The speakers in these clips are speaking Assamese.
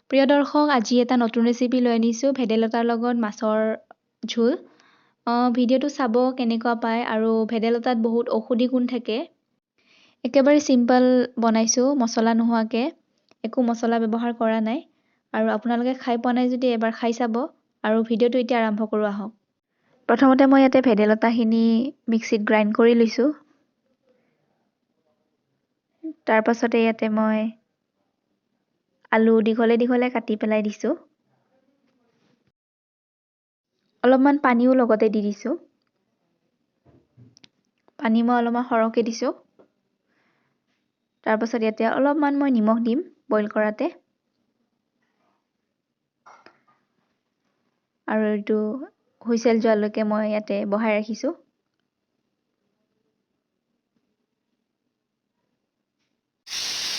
প্ৰিয় দৰ্শক, আজি এটা নতুন ৰেচিপি লৈ আনিছোঁ ভেদাইলতাৰ লগত মাছৰ ঝোল। ভিডিঅ'টো চাব কেনেকুৱা পায় আৰু ভেদাইলতাত বহুত ঔষধি গুণ থাকে। একেবাৰে চিম্পল বনাইছোঁ মছলা নোহোৱাকৈ, একো মছলা ব্যৱহাৰ কৰা নাই। আৰু আপোনালোকে খাই পোৱা নাই যদি এবাৰ খাই চাব। আৰু ভিডিঅ'টো এতিয়া আৰম্ভ কৰোঁ আহক। প্ৰথমতে মই ইয়াতে ভেদাইলতাখিনি মিক্সিত গ্ৰাইণ্ড কৰি লৈছোঁ। তাৰ পাছতে ইয়াতে মই আলু দীঘলে দীঘলে কাটি পেলাই দিছোঁ। অলপমান পানীও লগতে দি দিছোঁ। পানী মই অলপমান সৰহকৈ দিছোঁ। তাৰপাছত ইয়াতে অলপমান মই নিমখ দিম বইল কৰাতে। আৰু এইটো হুইচেল যোৱালৈকে মই ইয়াতে বহাই ৰাখিছোঁ।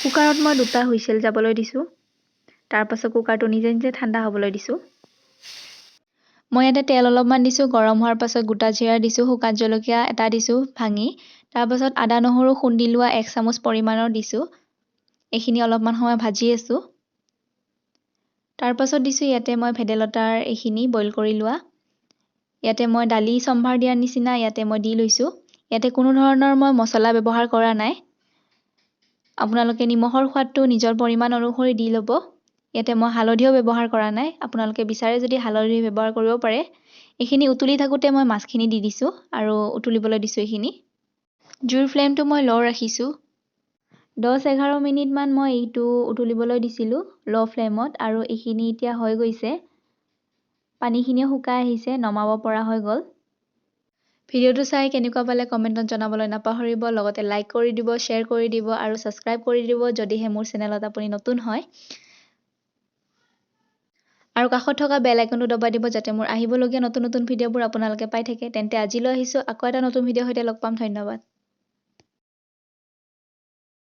কুকাৰত মই 2টা হুইচেল যাবলৈ দিছোঁ। তাৰপাছত কুকাৰটো নিজে নিজে ঠাণ্ডা হ'বলৈ দিছোঁ। মই ইয়াতে তেল অলপমান দিছোঁ। গৰম হোৱাৰ পাছত গোটা জিৰা দিছোঁ, শুকান জলকীয়া এটা দিছোঁ ভাঙি। তাৰপাছত আদা নহৰু খুন্দি লোৱা 1 চামুচ পৰিমাণৰ দিছোঁ। এইখিনি অলপমান সময় ভাজি আছোঁ। তাৰপাছত দিছোঁ ইয়াতে মই ভেদাইলতাৰ এইখিনি বইল কৰি লোৱা। ইয়াতে মই দালি সম্ভাৰ দিয়াৰ নিচিনা ইয়াতে মই দি লৈছোঁ। ইয়াতে কোনো ধৰণৰ মই মছলা ব্যৱহাৰ কৰা নাই। আপোনালোকে নিমখৰ সোৱাদটো নিজৰ পৰিমাণ অনুসৰি দি ল'ব। ইয়াতে মই হালধিও ব্যৱহাৰ কৰা নাই। আপোনালোকে বিচাৰে যদি হালধি ব্যৱহাৰ কৰিব পাৰে। এইখিনি উতলি থাকোঁতে মই মাছখিনি দি দিছোঁ আৰু উতলিবলৈ দিছোঁ এইখিনি। জুইৰ ফ্লেমটো মই ল' ৰাখিছোঁ। 10-11 মিনিটমান মই এইটো উতলিবলৈ দিছিলোঁ ল' ফ্লেমত। আৰু এইখিনি এতিয়া হৈ গৈছে। পানীখিনিও শুকাই আহিছে, নমাব পৰা হৈ গ'ল। ভিডিঅ'টো চাই কেনেকুৱা পালে কমেণ্টত জনাবলৈ নাপাহৰিব। লগতে লাইক কৰি দিব, শ্বেয়াৰ কৰি দিব আৰু ছাবস্ক্ৰাইব কৰি দিব যদিহে মোৰ চেনেলত আপুনি নতুন হয়। আৰু কাষত থকা বেল আইকনটো দবাই দিব যাতে মোৰ আহিবলগীয়া নতুন নতুন ভিডিঅ'বোৰ আপোনালোকে পাই থাকে। তেন্তে আজিলৈ আহিছোঁ, আকৌ এটা নতুন ভিডিঅ'ৰ সৈতে লগ পাম। ধন্যবাদ।